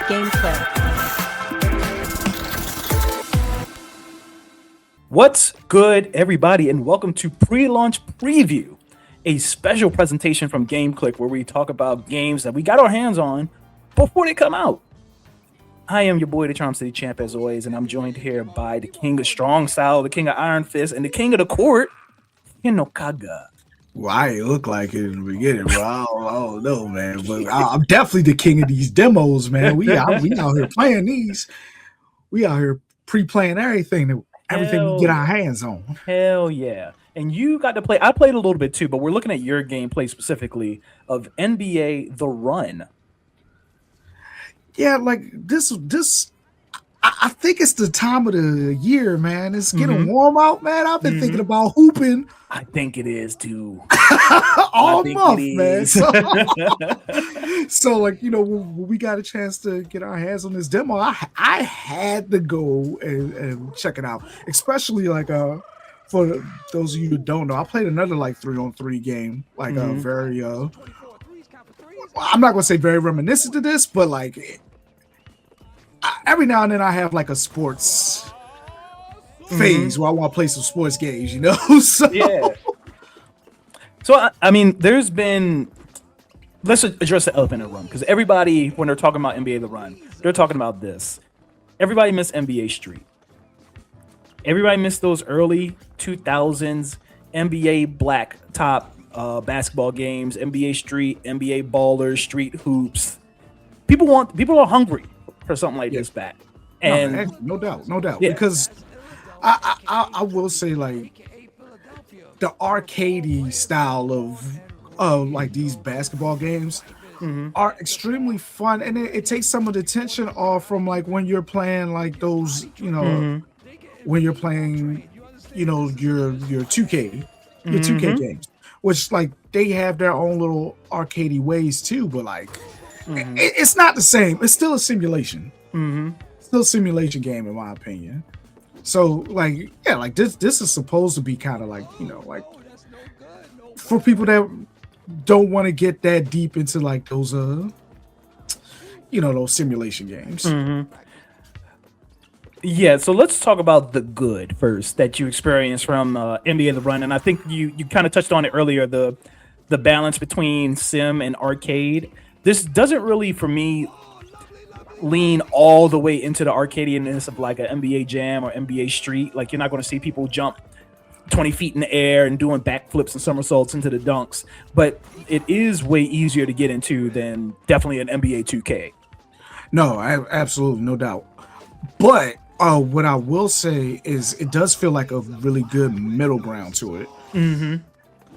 Gameplay. What's good, everybody, and welcome to Pre-Launch Preview, a special presentation from Clique where we talk about games that we got our hands on before they come out. I am your boy, the Charm City Champ, as always, and I'm joined here by the King of Strong Style, the King of Iron Fist, and the King of the Court, Hinokaga. Well, I ain't look like it in the beginning, bro. I don't know, man. But I'm definitely the king of these demos, man. We out here playing these. We out here pre-playing everything we get our hands on. Hell yeah. And you got to play. I played a little bit too, but we're looking at your gameplay specifically of NBA The Run. Yeah, like this. I think it's the time of the year, man. It's getting warm out, man. I've been thinking about hooping. I think it is too. All month, man. So, like, you know, when we got a chance to get our hands on this demo, I had to go and check it out. Especially like for those of you who don't know, I played another like 3-on-3 game, like a very I'm not gonna say very reminiscent to this, but like every now and then I have like a sports phase where I want to play some sports games, you know? So I mean, there's been, let's address the elephant in the room, because everybody, when they're talking about NBA The Run, they're talking about this. Everybody missed NBA Street. Everybody missed those early 2000s NBA black top basketball games, NBA Street, NBA Ballers, Street Hoops. People are hungry for something like this back. And no doubt. Yeah. Because I will say, like, the arcadey style of like these basketball games are extremely fun, and it takes some of the tension off from like when you're playing like those, you know, when you're playing, you know, your 2K, your 2K games, which like they have their own little arcadey ways too, but like it's not the same. It's still a simulation. Still a simulation game, in my opinion. So like, yeah, like this is supposed to be kind of like, you know, like for people that don't want to get that deep into like those you know, those simulation games. Yeah, so let's talk about the good first that you experienced from NBA The Run, and I think you kind of touched on it earlier, the balance between sim and arcade. This doesn't really, for me, lean all the way into the arcadianness of like an NBA Jam or NBA Street. Like, you're not going to see people jump 20 feet in the air and doing backflips and somersaults into the dunks, but it is way easier to get into than definitely an NBA 2K. No, absolutely, no doubt. But what I will say is it does feel like a really good middle ground to it.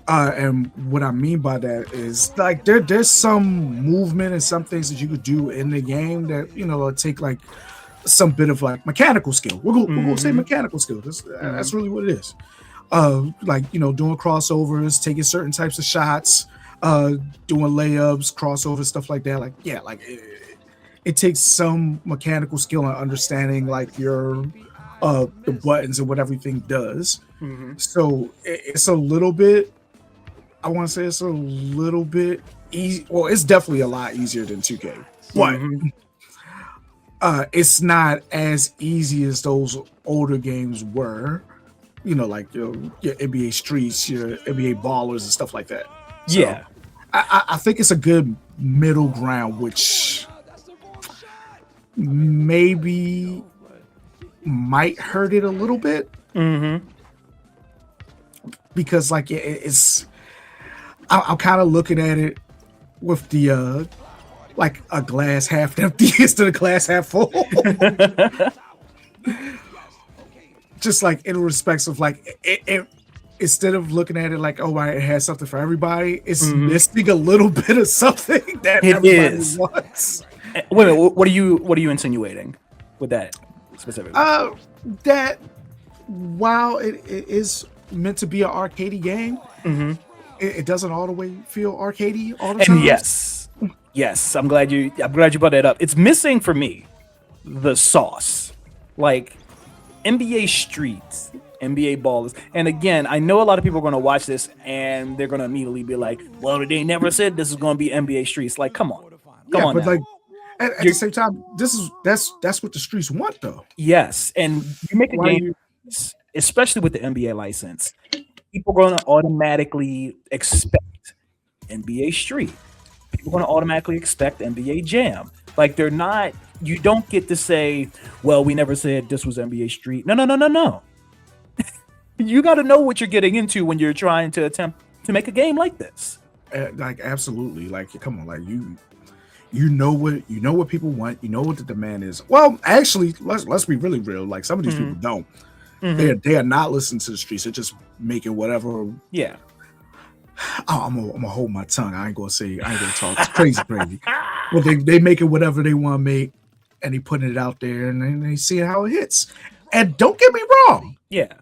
And what I mean by that is like there's some movement and some things that you could do in the game that, you know, take like some bit of like mechanical skill. We're gonna say mechanical skill. That's really what it is. Like, you know, doing crossovers, taking certain types of shots, doing layups, crossovers, stuff like that. Like, yeah, like it takes some mechanical skill and understanding like your the buttons and what everything does. So it's a little bit, I want to say it's a little bit easy. Well, it's definitely a lot easier than 2K, but it's not as easy as those older games were. You know, like your NBA Streets, your NBA Ballers, and stuff like that. So Yeah, I think it's a good middle ground, which maybe might hurt it a little bit. Because like it's. I'm kind of looking at it with the like a glass half empty instead of glass half full. Just like in respects of like it instead of looking at it like, oh, right, it has something for everybody, it's missing a little bit of something that everybody wants. Wait a minute, what are you insinuating with that specifically? That while it is meant to be an arcadey game, it doesn't all the way feel arcadey all the time. And yes, I'm glad you brought that up. It's missing for me the sauce, like NBA Streets, NBA Ballers. And again, I know a lot of people are going to watch this and they're going to immediately be like, "Well, they never said this is going to be NBA Streets." Like, come on, But now. like At the same time, that's what the streets want, though. Yes, and you make a Why game, you? especially with the NBA license, people are going to automatically expect NBA Street. People are going to automatically expect NBA Jam. Like they're not. You don't get to say, "Well, we never said this was NBA Street." No, no, no, no, no. You got to know what you're getting into when you're trying to attempt to make a game like this. Like absolutely, like come on, like you know what people want, you know what the demand is. Well, actually, let's be really real. Like some of these people don't. They are not listening to the streets. They're just making whatever. Yeah. Oh, I'm gonna hold my tongue. I ain't gonna talk. It's crazy. Well, they making whatever they want to make, and they putting it out there, and then they see how it hits. And don't get me wrong. Yeah.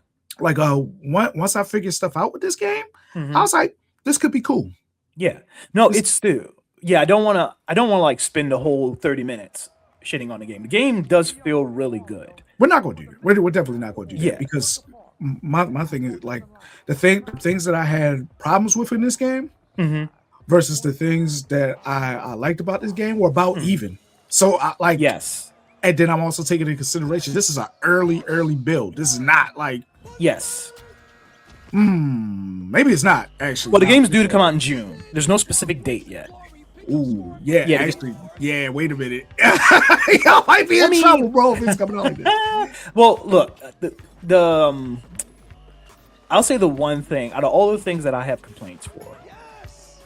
Like once I figured stuff out with this game, I was like, this could be cool. Yeah. No, it's still. Yeah, I don't want to like spend the whole 30 minutes shitting on the game. The game does feel really good. We're not going to do that. We're definitely not going to do that Yeah. because my thing is like the things that I had problems with in this game versus the things that I liked about this game were about even. So I like yes. And then I'm also taking into consideration this is an early build. This is not like yes. Maybe it's not actually. Well, the game's due to come out in June. There's no specific date yet. Ooh, yeah, actually, yeah. Wait a minute, y'all might be in trouble, bro, if it's coming out like this. Well, look, I'll say the one thing out of all the things that I have complaints for,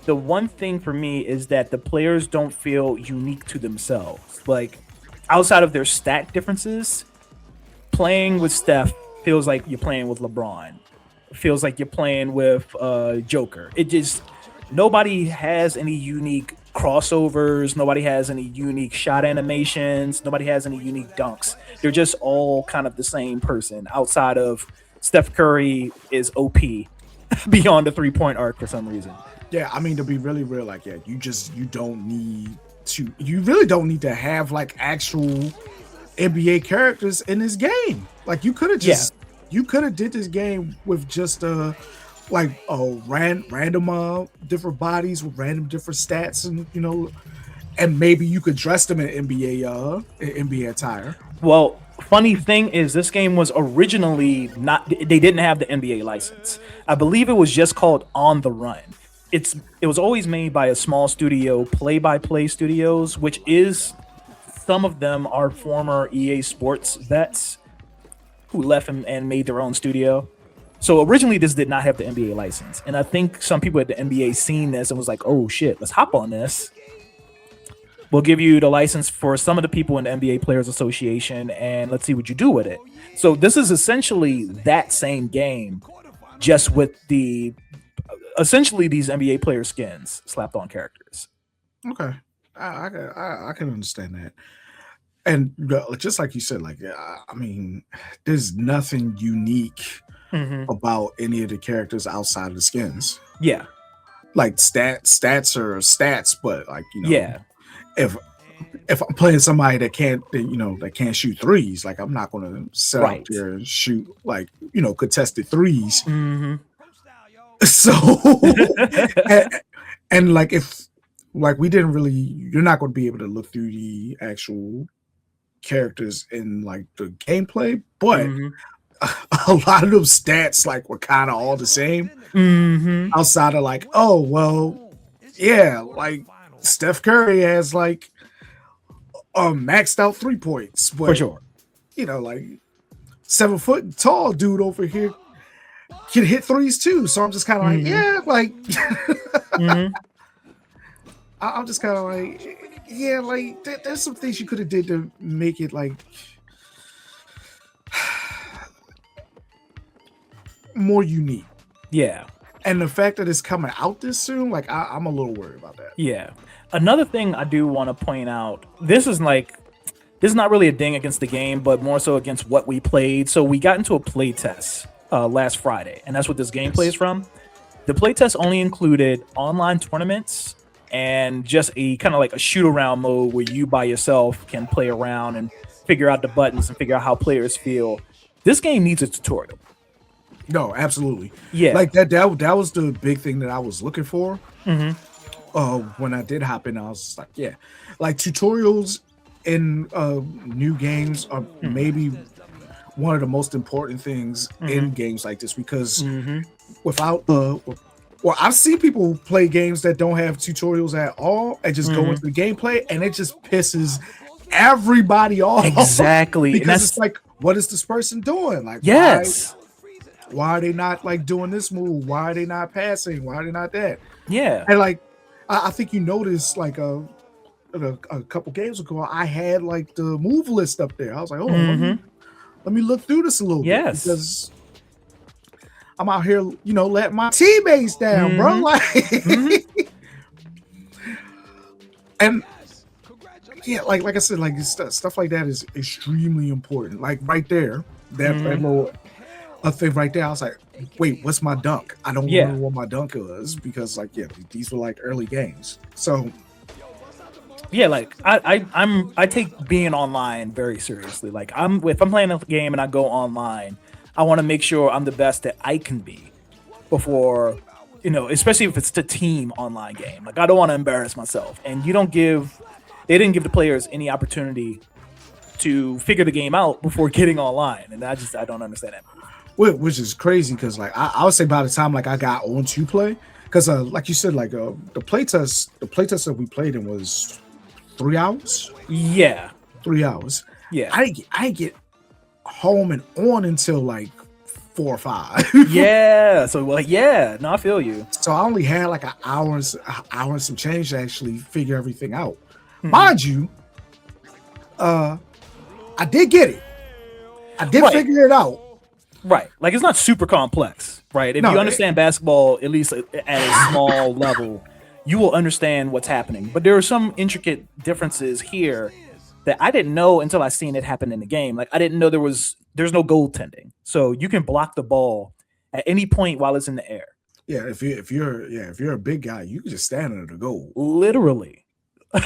the one thing for me is that the players don't feel unique to themselves. Like outside of their stat differences, playing with Steph feels like you're playing with LeBron. It feels like you're playing with Joker. It just nobody has any unique crossovers. Nobody has any unique shot animations. Nobody has any unique dunks. They're just all kind of the same person outside of Steph Curry is OP beyond the 3-point arc for some reason. Yeah, I mean, to be really real, like, yeah, you really don't need to have like actual NBA characters in this game. Like you could have did this game with just random different bodies with random different stats, and and maybe you could dress them in NBA attire. Well, funny thing is this game was originally they didn't have the NBA license. I believe it was just called On the Run. It was always made by a small studio, Play by Play Studios, which is some of them are former EA Sports vets who left and made their own studio. So originally this did not have the NBA license. And I think some people at the NBA seen this and was like, oh shit, let's hop on this. We'll give you the license for some of the people in the NBA Players Association and let's see what you do with it. So this is essentially that same game, just with essentially these NBA player skins slapped on characters. Okay. I can understand that. And just like you said, like, I mean, there's nothing unique about any of the characters outside of the skins. Yeah. Like stats are stats, but like, yeah. If I'm playing somebody that can't shoot threes, like I'm not gonna sit out there and shoot like, contested threes. So and like if like you're not going to be able to look through the actual characters in like the gameplay, but a lot of them stats like were kind of all the same outside of like, oh well, yeah, like Steph Curry has like maxed out 3 points, but for sure, like 7 foot tall dude over here can hit threes too. So I'm just kind of like, yeah, like I'm just kind of like, yeah, like there's some things you could have did to make it like more unique. Yeah. And the fact that it's coming out this soon, like I'm a little worried about that. Yeah. Another thing I do want to point out, this is not really a ding against the game, but more so against what we played. So we got into a play test last Friday, and that's what this gameplay is from. The play test only included online tournaments and just a kind of like a shoot around mode where you by yourself can play around and figure out the buttons and figure out how players feel. This game needs a tutorial. No, absolutely. Yeah. Like that was the big thing that I was looking for. when I did hop in, I was just like, yeah, like tutorials in new games are Mhm. maybe one of the most important things in Mhm. games like this because Mhm. without the well, I've seen people play games that don't have tutorials at all and just go into Mhm. the gameplay and it just pisses everybody off Exactly, and because it's that's like, what is this person doing? Like, yes. why are they not like doing this move? Why are they not passing? Why are they not that? Yeah. And like, I think you noticed like a couple games ago, I had like the move list up there. I was like, oh, Mhm. let me look through this a little bit Yes. because I'm out here, letting my teammates down, bro. Mhm. Like, Mhm. and yeah, like I said, like stuff like that is extremely important. Like right there, that Mhm. little thing right there, I was like, wait, what's my dunk? I don't Yeah. remember what my dunk was because like, yeah, these were like early games. So Yeah, like I take being online very seriously. Like if I'm playing a game and I go online, I want to make sure I'm the best that I can be before, especially if it's the team online game. Like I don't want to embarrass myself. And they didn't give the players any opportunity to figure the game out before getting online. And I don't understand that move. which is crazy because like I would say by the time like I got on to play, because like you said, like the playtest that we played in was 3 hours. Yeah. 3 hours. Yeah. I didn't get home and on until like 4 or 5. Yeah. So well, yeah, no, I feel you. So I only had like an hour and some change to actually figure everything out. Mhm. Mind you, I did get it. I did Right. figure it out. Right. Like it's not super complex, right? If you No, understand basketball, at least at a small level, you will understand what's happening. But there are some intricate differences here that I didn't know until I seen it happen in the game. Like I didn't know there's no goaltending. So you can block the ball at any point while it's in the air. yeah. If you're a big guy, you can just stand under the goal. Literally. Uh,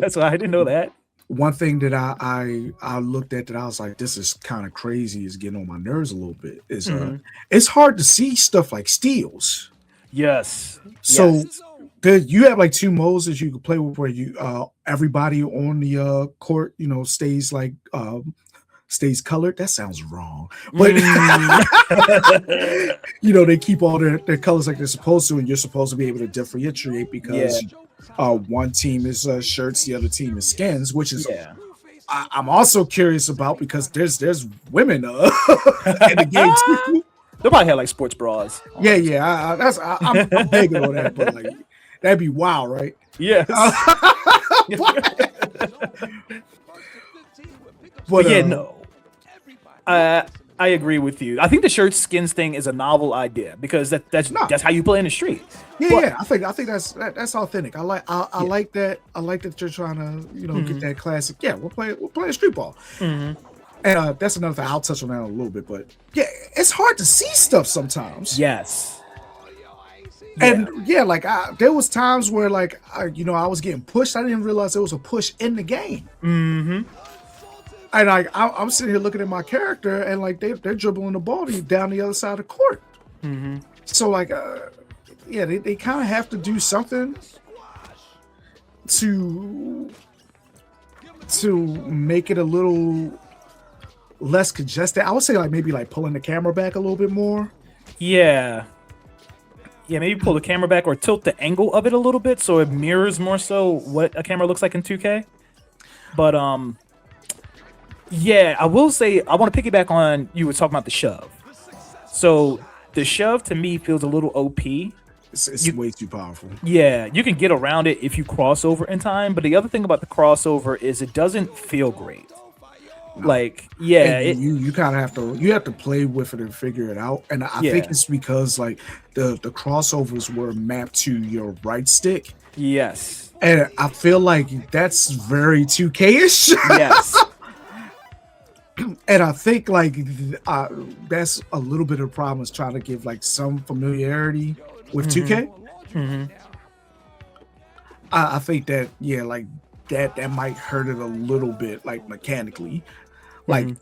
So I didn't know that. One thing that I looked at that I was like, this is kind of crazy, is getting on my nerves a little bit. Is Mhm. it's hard to see stuff like steals. Yes. So Yes. you have like two modes that you can play with where you everybody on the court, stays colored. That sounds wrong, but Mm. they keep all their colors like they're supposed to, and you're supposed to be able to differentiate Yeah. because one team is shirts, the other team is skins, which is Yeah. I'm also curious about because there's women in the game too. They'll probably have like sports bras Yeah, on. yeah, I'm begging on that, but like that'd be wild, right? Yes. but But but yeah, no. I agree with you. I think the shirt skins thing is a novel idea because no, that's how you play in the street. yeah, But yeah. I think that's authentic. I yeah. like that. I like that you're trying to get Hmm. that classic. Yeah, we're playing street ball, Hmm. and that's another thing. I'll touch on that in a little bit, but yeah, it's hard to see stuff sometimes. Yes. Yeah. And yeah, like there was times where like I was getting pushed. I didn't realize there was a push in the game. Hmm. And I'm sitting here looking at my character, and like they're dribbling the ball down the other side of the court. Hmm. So like, yeah, they kind of have to do something to make it a little less congested. I would say like maybe like pulling the camera back a little bit more. Yeah. Yeah, maybe pull the camera back or tilt the angle of it a little bit so it mirrors more so what a camera looks like in 2K. But yeah, I will say I want to piggyback on you were talking about the shove. So the shove to me feels a little OP. It's You way too powerful. Yeah, you can get around it if you cross over in time, but the other thing about the crossover is it doesn't feel great. No. Like, yeah, And you kind of have to play with it and figure it out. And I think yeah, it's because like the crossovers were mapped to your right stick. yes, And I feel like that's very 2K-ish. yes, And I think like that's a little bit of a problem is trying to give like some familiarity with hmm 2K. hmm I think that yeah, like that might hurt it a little bit, like mechanically. Like hmm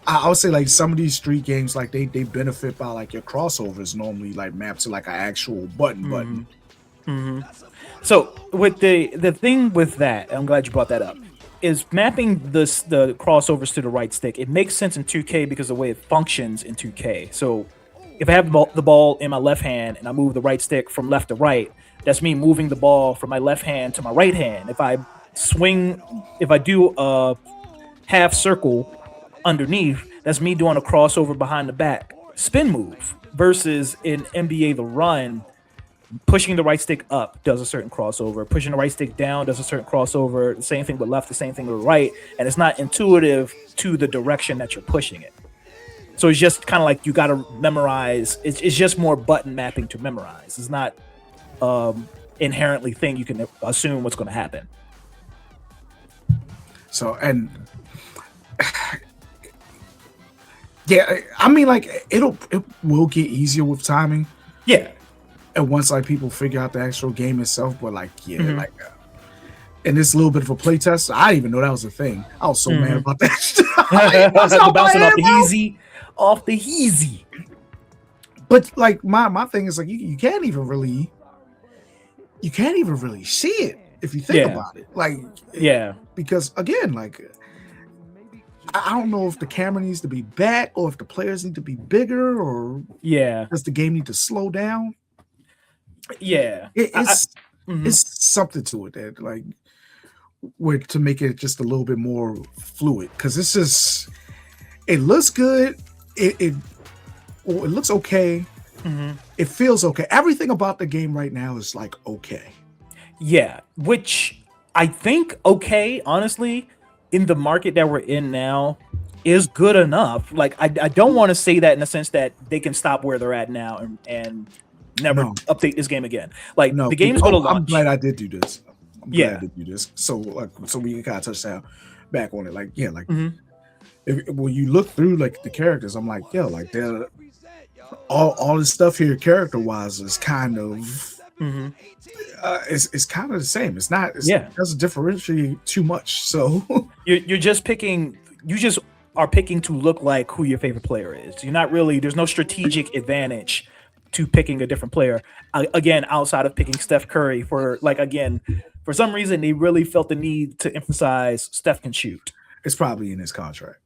I would say like some of these street games, like they benefit by like your crossovers normally like mapped to like an actual button hmm button. So with the thing with that, I'm glad you brought that up, is mapping the crossovers to the right stick. It makes sense in 2K because of the way it functions in 2K. So if I have the ball in my left hand and I move the right stick from left to right, that's me moving the ball from my left hand to my right hand. If I do a half circle underneath, that's me doing a crossover behind the back spin move. Versus in NBA The Run, pushing the right stick up does a certain crossover, pushing the right stick down does a certain crossover, the same thing with left, the same thing with right, and it's not intuitive to the direction that you're pushing it. So it's just kind of like you got to memorize. It's just more button mapping to memorize. It's not inherently thing you can assume what's going to happen. So, and yeah, I mean, like it will get easier with timing. Yeah. And once like people figure out the actual game itself, but like and this little bit of a play test, I didn't even know that was a thing. I was so mad about that shit. I was so bouncing mad, off the easy. But like my thing is like you can't even really see it if you think about it. Like because again, like I don't know if the camera needs to be back or if the players need to be bigger or does the game need to slow down? Yeah, it's something to it that like to make it just a little bit more fluid because it looks good. It looks okay. It feels okay. Everything about the game right now is like okay. Yeah, which I think okay, honestly, in the market that we're in now is good enough. Like I don't want to say that in the sense that they can stop where they're at now and never update this game again. Like the game's going to launch. I'm glad I did do this. I did do this. So we can kind of touch down back on it. Like when you look through like the characters, I'm like like they're all this stuff here character wise is kind of it's kind of the same. It doesn't differentiate too much. So you're just picking. You just are picking to look like who your favorite player is. You're not really. There's no strategic advantage to picking a different player. Again, outside of picking Steph Curry for some reason they really felt the need to emphasize Steph can shoot. It's probably in his contract.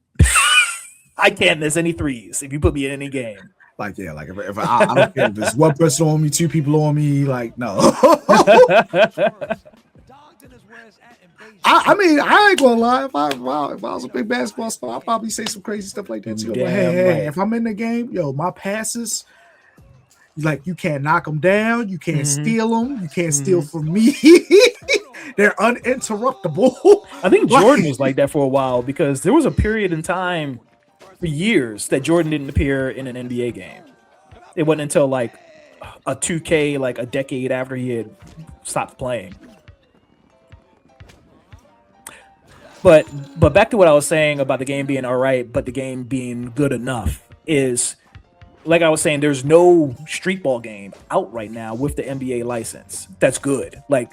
I can't miss any threes if you put me in any game. Like if I don't care if it's one person on me, two people on me, like no. I mean, I ain't gonna lie. If I was a big basketball star, I'd probably say some crazy stuff like that too. Like, hey, if I'm in the game, my passes, like you can't knock them down, you can't steal them, you can't steal from me. They're uninterruptible. I think Jordan was like that for a while because there was a period in time for years that Jordan didn't appear in an NBA game. It wasn't until like a 2K, like a decade after he had stopped playing. But back to what I was saying about the game being all right, but the game being good enough is, like I was saying, there's no street ball game out right now with the NBA license that's good. Like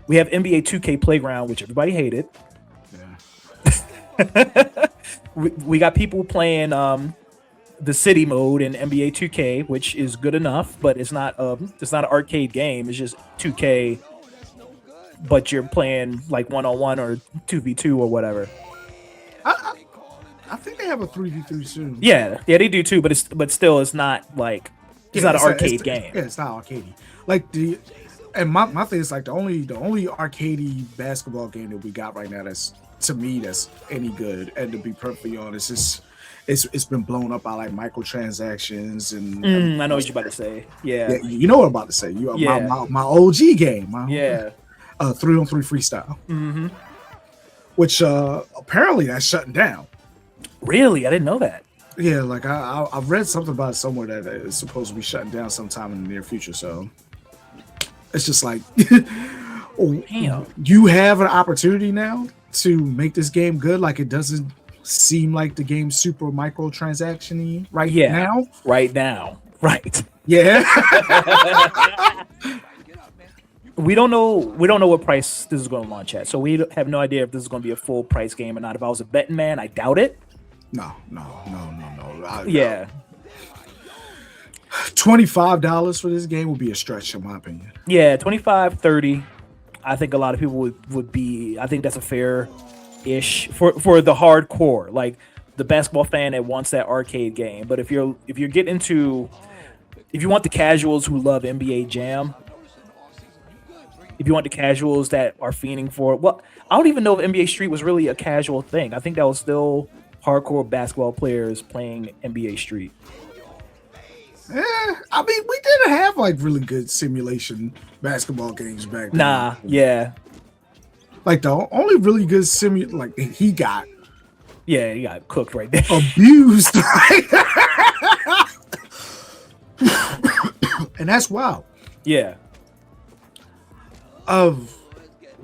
we have NBA 2K Playground, which everybody hated. Yeah. we got people playing the city mode in NBA 2K, which is good enough, but it's not an arcade game. It's just 2K. But you're playing like 1-on-1 or 2v2 or whatever. I think they have a 3v3 soon. Yeah, they do too. But still, it's not like it's not an arcade game. Yeah, it's not arcadey. Like my thing is like the only arcadey basketball game that we got right now that's any good. And to be perfectly honest, it's been blown up by like microtransactions and I know what you're about to say. Yeah, you know what I'm about to say. My OG game. 3-on-3 freestyle, which apparently that's shutting down. Really, I didn't know that. Yeah, like I read something about it somewhere that it's supposed to be shutting down sometime in the near future. So it's just like, you have an opportunity now to make this game good. Like it doesn't seem like the game's super microtransaction-y now. Right now, right? Yeah. We don't know what price this is going to launch at, so we have no idea if this is going to be a full price game or not. If I was a betting man, I doubt it. No. Yeah. $25 for this game would be a stretch, in my opinion. Yeah, 25, 30. I think a lot of people would be. I think that's a fair ish for the hardcore, like the basketball fan that wants that arcade game. But if you're getting into, if you want the casuals who love NBA Jam, if you want the casuals that are fiending for, well, I don't even know if NBA Street was really a casual thing. I think that was still hardcore basketball players playing NBA Street. I mean, we didn't have like really good simulation basketball games back then. Nah, yeah. Like the only really good like he got. Yeah, he got cooked right there. Abused. And that's wild. Yeah.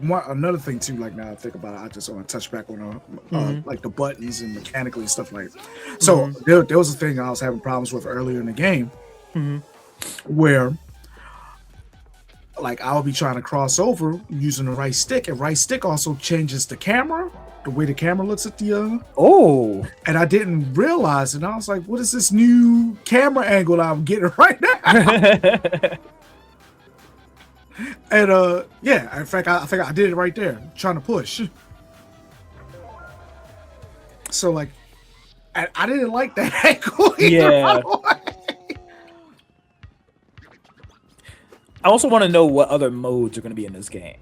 Another thing too, like now I think about it, I just want to touch back on like the buttons and mechanically and stuff like that. So there was a thing I was having problems with earlier in the game where like I'll be trying to cross over using the right stick, and right stick also changes the camera, the way the camera looks at the and I didn't realize it, and I was like, what is this new camera angle that I'm getting right now? And yeah, in fact, I think I did it right there, trying to push. So like, I didn't like that angle either. Yeah. I also want to know what other modes are going to be in this game.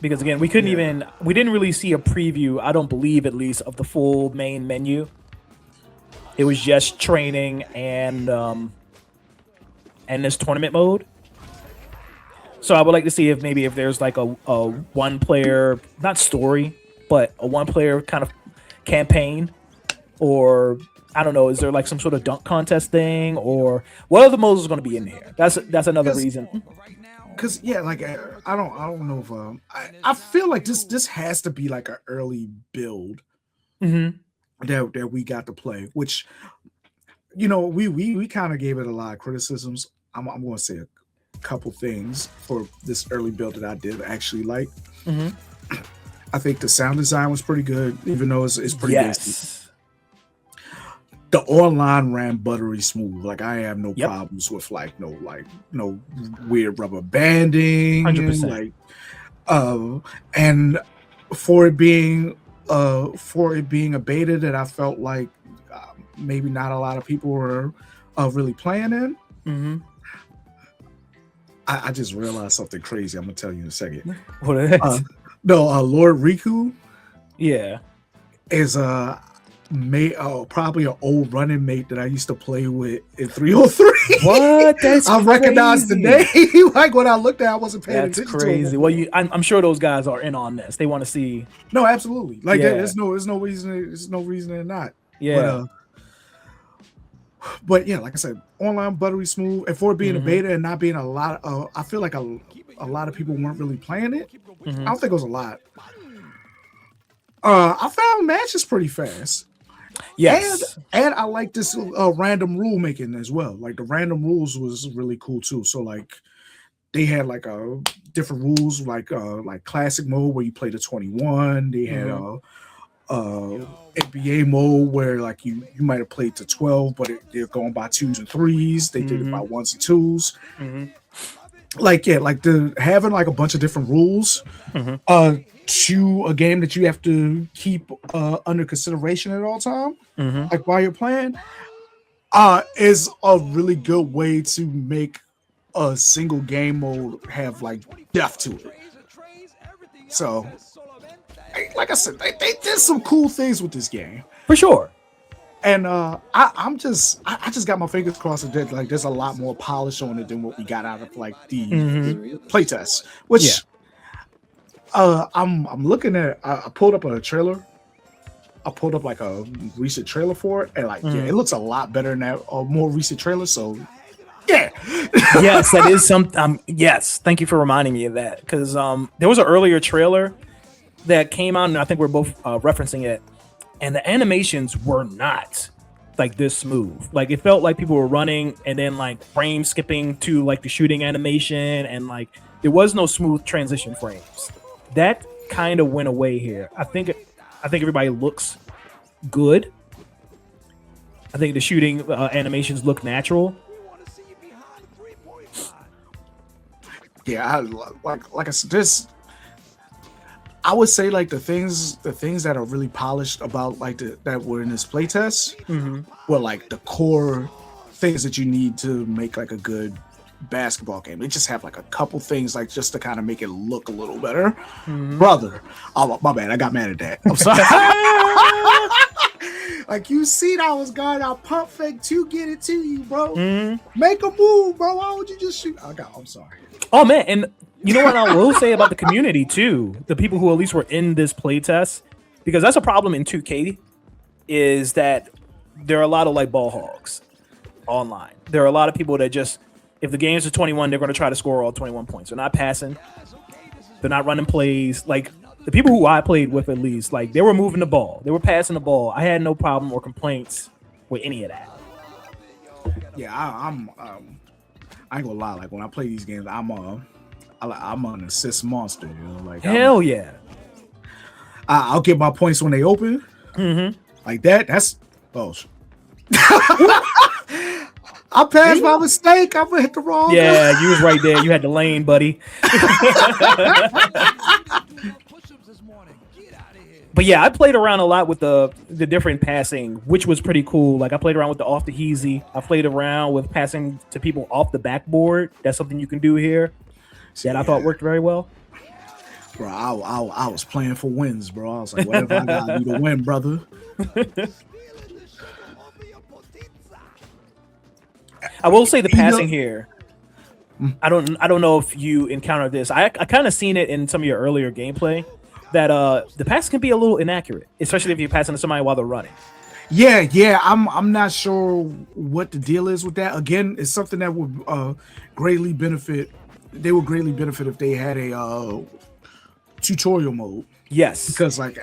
Because again, we didn't really see a preview, I don't believe at least, of the full main menu. It was just training and this tournament mode. So I would like to see if there's like a one player, not story, but a one player kind of campaign, or I don't know, is there like some sort of dunk contest thing, or what other modes is going to be in here? That's another reason. Because yeah, like I don't know if I feel like this has to be like an early build that we got to play, which we kind of gave it a lot of criticisms. I'm going to say a couple things for this early build that I did actually like. I think the sound design was pretty good, even though it's pretty basic. The online ran buttery smooth. Like I have no problems with no weird rubber banding. 100%. And for it being a beta that I felt like maybe not a lot of people were really playing in. I just realized something crazy. I'm gonna tell you in a second. What is it? Lord Riku. Yeah. Is probably an old running mate that I used to play with in 303. What? That's I recognized the name. Like when I looked at it, I wasn't paying attention. That's crazy. Well, I'm sure those guys are in on this. They want to see. No, absolutely. Like there's no reason they're not. Yeah. But yeah, like I said, online buttery smooth, and for it being a beta and not being a lot of, I feel like a lot of people weren't really playing it. I don't think it was a lot. I found matches pretty fast. Yes, and I like this random rule making as well. Like the random rules was really cool too. So like they had like different rules, like classic mode where you play the 21. They had NBA mode where like you might have played to 12, but they're going by 2s and 3s. They did it by 1s and 2s. Like having like a bunch of different rules to a game that you have to keep under consideration at all time, like while you're playing, is a really good way to make a single game mode have like depth to it. So like I said, they did some cool things with this game for sure. And I just got my fingers crossed that like there's a lot more polish on it than what we got out of like the playtest. Which I'm looking at. I pulled up a trailer. I pulled up like a recent trailer for it, and like it looks a lot better than that more recent trailer. So yeah, yes, that is something. Yes, thank you for reminding me of that, because there was an earlier trailer that came out, and I think we're both referencing it, and the animations were not like this smooth. Like it felt like people were running and then like frame skipping to like the shooting animation, and like there was no smooth transition frames. That kind of went away here. I think everybody looks good. I think the shooting animations look natural. Yeah, like I said, this I would say like the things that are really polished about like that were in this playtest were like the core things that you need to make like a good basketball game. They just have like a couple things like just to kind of make it look a little better. Brother, oh my bad, I got mad at that. I'm sorry. Like you see, I was going out pump fake to get it to you, bro. Make a move, bro. Why would you just shoot? I'm sorry. Oh man, and you know what I will say about the community too, the people who at least were in this playtest, because that's a problem in 2K, is that there are a lot of like ball hogs online. There are a lot of people that just, if the games are 21, they're going to try to score all 21 points. They're not passing. They're not running plays. Like the people who I played with, at least, like they were moving the ball. They were passing the ball. I had no problem or complaints with any of that. Yeah, I'm I ain't gonna lie. Like when I play these games, I'm an assist monster. You know, like hell yeah. I'll get my points when they open. Like that. That's I passed my mistake. I'm gonna hit the wrong. Yeah, guy. You was right there. You had the lane, buddy. But yeah, I played around a lot with the different passing, which was pretty cool. Like I played around with the off the heezy. I played around with passing to people off the backboard. That's something you can do here that I thought worked very well. Bro, I was playing for wins, bro. I was like, whatever I gotta do to win, brother. I will say the passing here. I don't know if you encountered this. I kind of seen it in some of your earlier gameplay that the pass can be a little inaccurate, especially if you're passing to somebody while they're running. Yeah. I'm not sure what the deal is with that. Again, it's something that would greatly benefit. They would greatly benefit if they had a tutorial mode. Yes, because like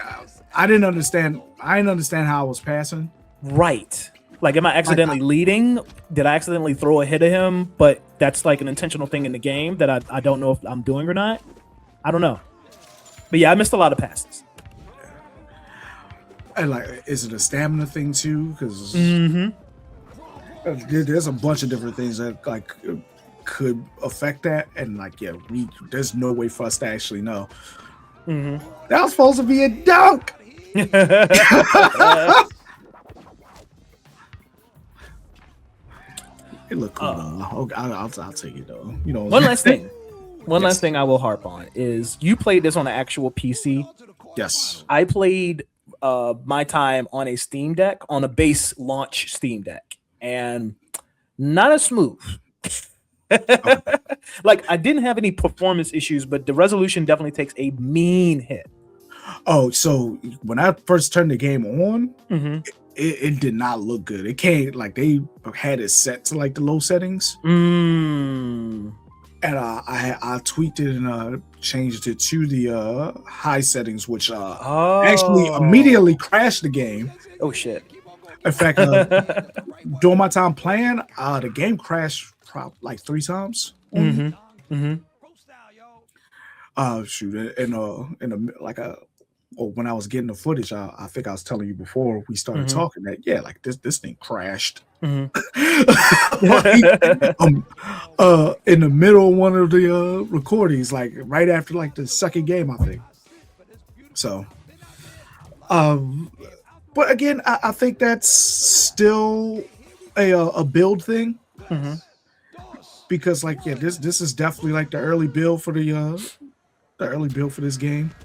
I didn't understand how I was passing. Right. Like, am I accidentally leading? Did I accidentally throw a hit at him? But that's like an intentional thing in the game that I don't know if I'm doing or not. I don't know. But yeah, I missed a lot of passes. And like, is it a stamina thing too? Because there's a bunch of different things that like could affect that. And like, yeah, there's no way for us to actually know. That was supposed to be a dunk. It looked cool though. I'll take it though. You know. One last thing. Last thing I will harp on is you played this on an actual PC. Yes. I played my time on a Steam Deck, on a base launch Steam Deck, and not as smooth. Like I didn't have any performance issues, but the resolution definitely takes a mean hit. Oh, so when I first turned the game on, it did not look good. It can't, like they had it set to like the low settings. And I tweaked it and changed it to the high settings, which actually immediately crashed the game. Oh shit. In fact, during my time playing, the game crashed like 3 times. Shoot, when I was getting the footage, I think I was telling you before we started talking that like this thing crashed. In the middle of one of the recordings, like right after like the second game, I think. So, but again, I think that's still a build thing. Because like this is definitely like the early build for this game.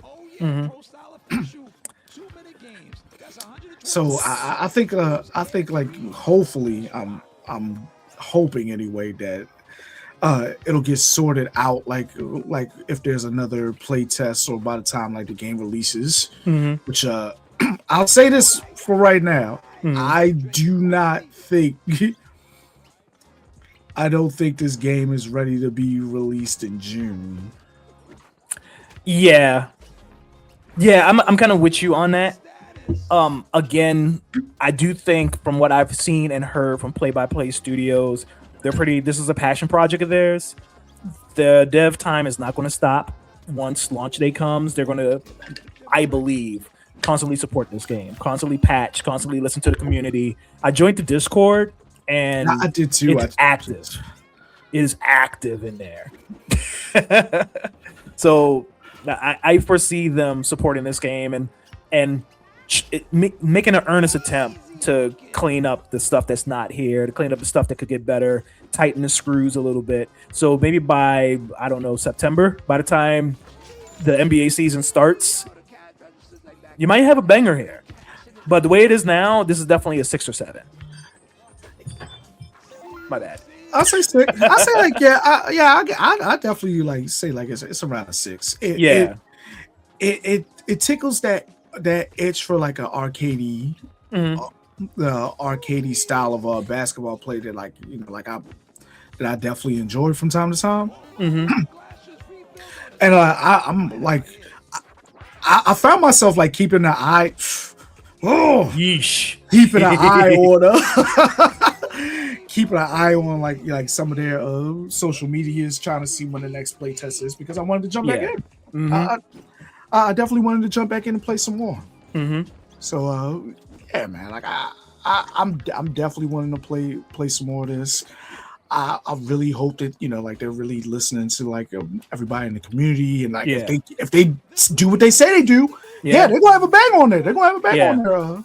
So I think like hopefully I'm hoping anyway that it'll get sorted out like if there's another play test or by the time like the game releases, which I'll say this for right now, I don't think this game is ready to be released in June. Yeah, I'm kind of with you on that. Again, I do think from what I've seen and heard from Play by Play Studios, this is a passion project of theirs. The dev time is not going to stop once launch day comes. They're going to, I believe, constantly support this game, constantly patch, constantly listen to the community. I joined the Discord, and I did too. it's active. It is active in there. So I foresee them supporting this game and making an earnest attempt to clean up the stuff that's not here, to clean up the stuff that could get better, tighten the screws a little bit. So maybe by, I don't know, September, by the time the NBA season starts, you might have a banger here. But the way it is now, this is definitely a 6 or 7. My bad. I'll say 6. I'll say like I definitely like say like it's around a 6. It tickles that itch for like an arcadey, the arcadey style of basketball play that like like I definitely enjoy from time to time. And I'm like I found myself like keeping an eye. Yeesh. Keeping an eye on keeping an eye on like some of their social medias, trying to see when the next play test is because I wanted to jump back in. I definitely wanted to jump back in and play some more. So yeah, man, like I'm definitely wanting to play some more of this. I really hope that like they're really listening to like everybody in the community and like if they do what they say they do, they're gonna have a bang on there. They're gonna have a bang on there.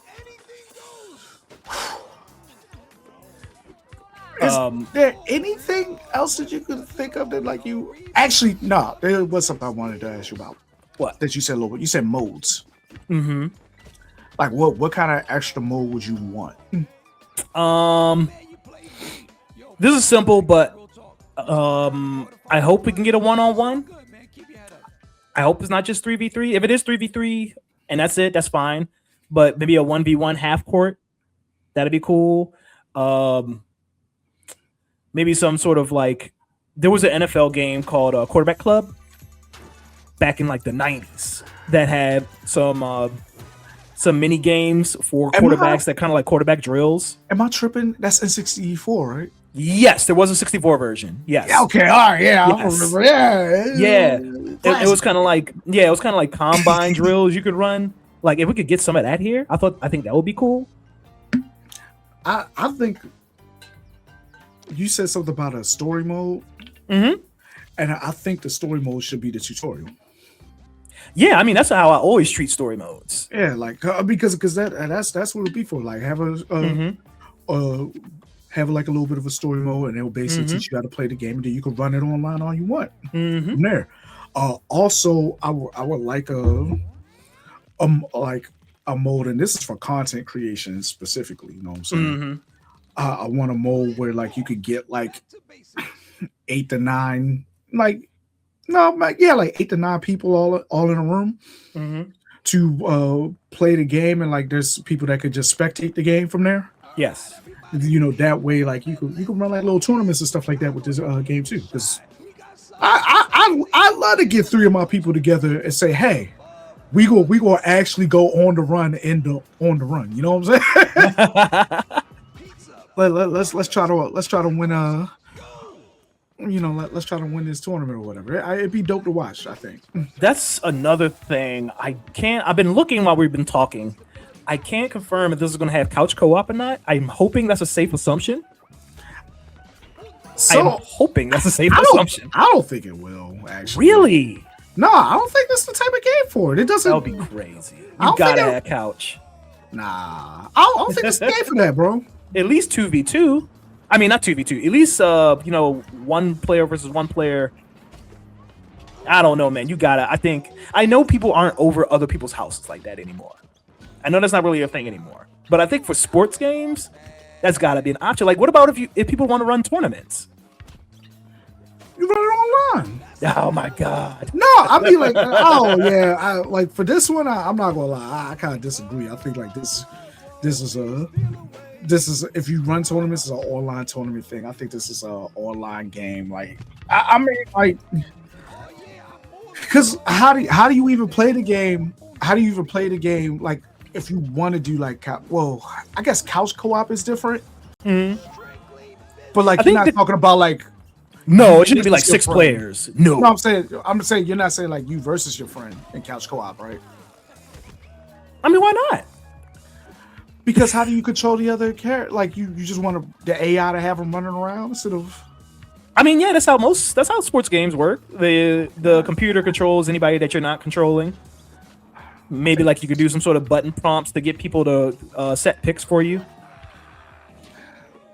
Is there anything else that you could think of that like you actually no? There was something I wanted to ask you about. What? That you said a little bit. You said modes. Like what kind of extra mode would you want? This is simple, but I hope we can get a 1-on-1. I hope it's not just 3v3. If it is 3v3 and that's it, that's fine. But maybe a 1v1 half court, that'd be cool. Maybe some sort of like there was an NFL game called Quarterback Club back in like the 90s that had some mini games for quarterbacks that kind of like quarterback drills. Am I tripping? That's N64, right? Yes, there was a 64 version. Yes. Yeah, okay. All right. Yeah. Yes. I remember. Yeah. It was kind of like combine drills you could run. Like if we could get some of that here, I think that would be cool. I think you said something about a story mode. And I think the story mode should be the tutorial. Yeah, I mean that's how I always treat story modes. Yeah, like because that's what it'd be for. Like have have like a little bit of a story mode, and it'll basically teach you how to play the game, and then you can run it online all you want from there. Also, I would like a mode, and this is for content creation specifically. You know what I'm saying? I want a mode where like you could get like 8 to 9, like 8 to 9 people all in a room to play the game, and like there's people that could just spectate the game from there. Yes. That way, like you can run like little tournaments and stuff like that with this game too. Because I love to get 3 of my people together and say, hey, we gonna actually go on the run on the run. You know what I'm saying? let's try to win let's try to win this tournament or whatever. It'd be dope to watch, I think. That's another thing. I've been looking while we've been talking. I can't confirm if this is going to have couch co-op or not. I'm hoping that's a safe assumption. So, I'm hoping that's a safe assumption. I don't think it will, actually. Really? No, I don't think that's the type of game for it. It doesn't. That would be crazy. You gotta have couch. Nah, I don't think it's the game for that, bro. At least 2v2. I mean, not 2v2. At least, one player versus one player. I don't know, man. You gotta. I know people aren't over other people's houses like that anymore. I know that's not really a thing anymore. But I think for sports games, that's gotta be an option. Like, what about if people want to run tournaments? You run it online. Oh my god. No, I mean like, oh yeah. Like for this one, I'm not gonna lie. I kind of disagree. I think like this is if you run tournaments, it's an online tournament thing. I think this is an online game. Like, I mean, like, because how do you even play the game? How do you even play the game? Like, if you want to do like, I guess couch co-op is different. But like, you're not talking about like. No, it shouldn't be like 6 players. No, I'm saying you're not saying like you versus your friend in couch co-op, right? I mean, why not? Because how do you control the other character? Like you just want the AI to have them running around instead of. I mean, yeah, that's how sports games work. The computer controls anybody that you're not controlling. Maybe like you could do some sort of button prompts to get people to set picks for you.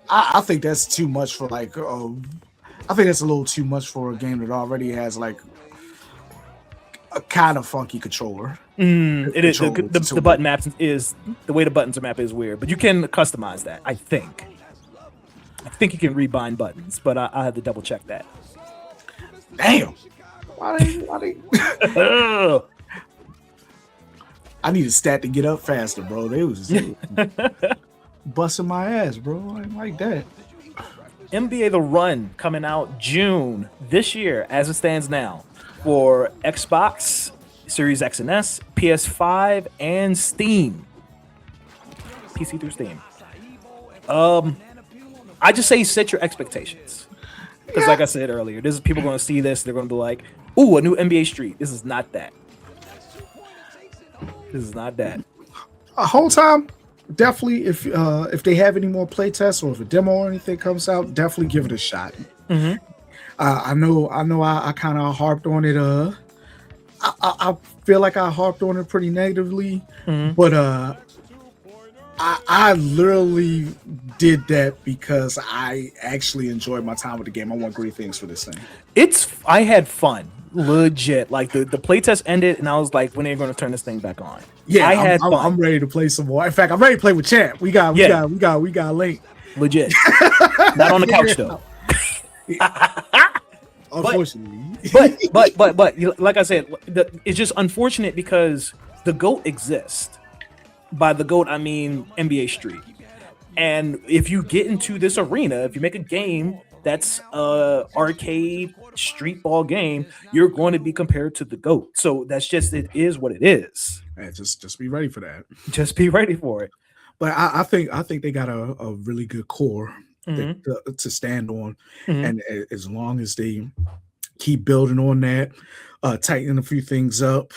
I think that's too much for like. I think that's a little too much for a game that already has like a kind of funky controller. It is the button maps is the way the buttons are mapped is weird, but you can customize that. I think you can rebind buttons, but I had to double check that. Damn. Why they... I need a stat to get up faster, bro. They was busting my ass, bro. I ain't like that. NBA The Run coming out June this year, as it stands now, for Xbox Series X and S, PS5, and Steam. PC through Steam. I just say set your expectations. Because like I said earlier, this is people going to see this. They're going to be like, ooh, a new NBA Street. This is not that. This is not that. A whole time, definitely, if they have any more playtests or if a demo or anything comes out, definitely give it a shot. Mm-hmm. I know I kind of harped on it. I feel like I harped on it pretty negatively, but I literally did that because I actually enjoyed my time with the game. I want great things for this thing. I had fun, legit. Like the playtest ended, and I was like, when are you going to turn this thing back on? Yeah, I had fun. I'm ready to play some more. In fact, I'm ready to play with Champ. We got a link. Legit. Not on the couch though. Unfortunately, but like I said, it's just unfortunate because the GOAT exists. By the GOAT, I mean NBA Street. And if you get into this arena, if you make a game that's a arcade street ball game, you're going to be compared to the GOAT. So that's just, it is what it is. Man, just be ready for that. Just be ready for it. But I think they got a really good core to stand on, and as long as they keep building on that, tightening a few things up,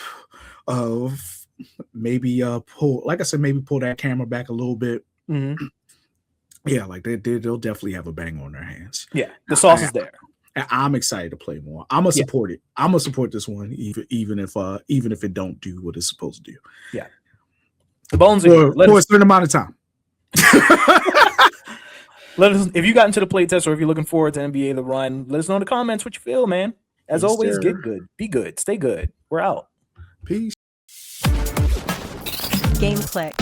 maybe pull that camera back a little bit. Yeah, like they'll definitely have a bang on their hands. Yeah, the sauce is there. And I'm excited to play more. I'm gonna support it. I'm gonna support this one, even if it don't do what it's supposed to do. Yeah, the bones for a certain amount of time. Let us, if you got into the playtest or if you're looking forward to NBA The Run, let us know in the comments what you feel, man. As always, get good, be good, stay good. We're out. Peace. Game Clique.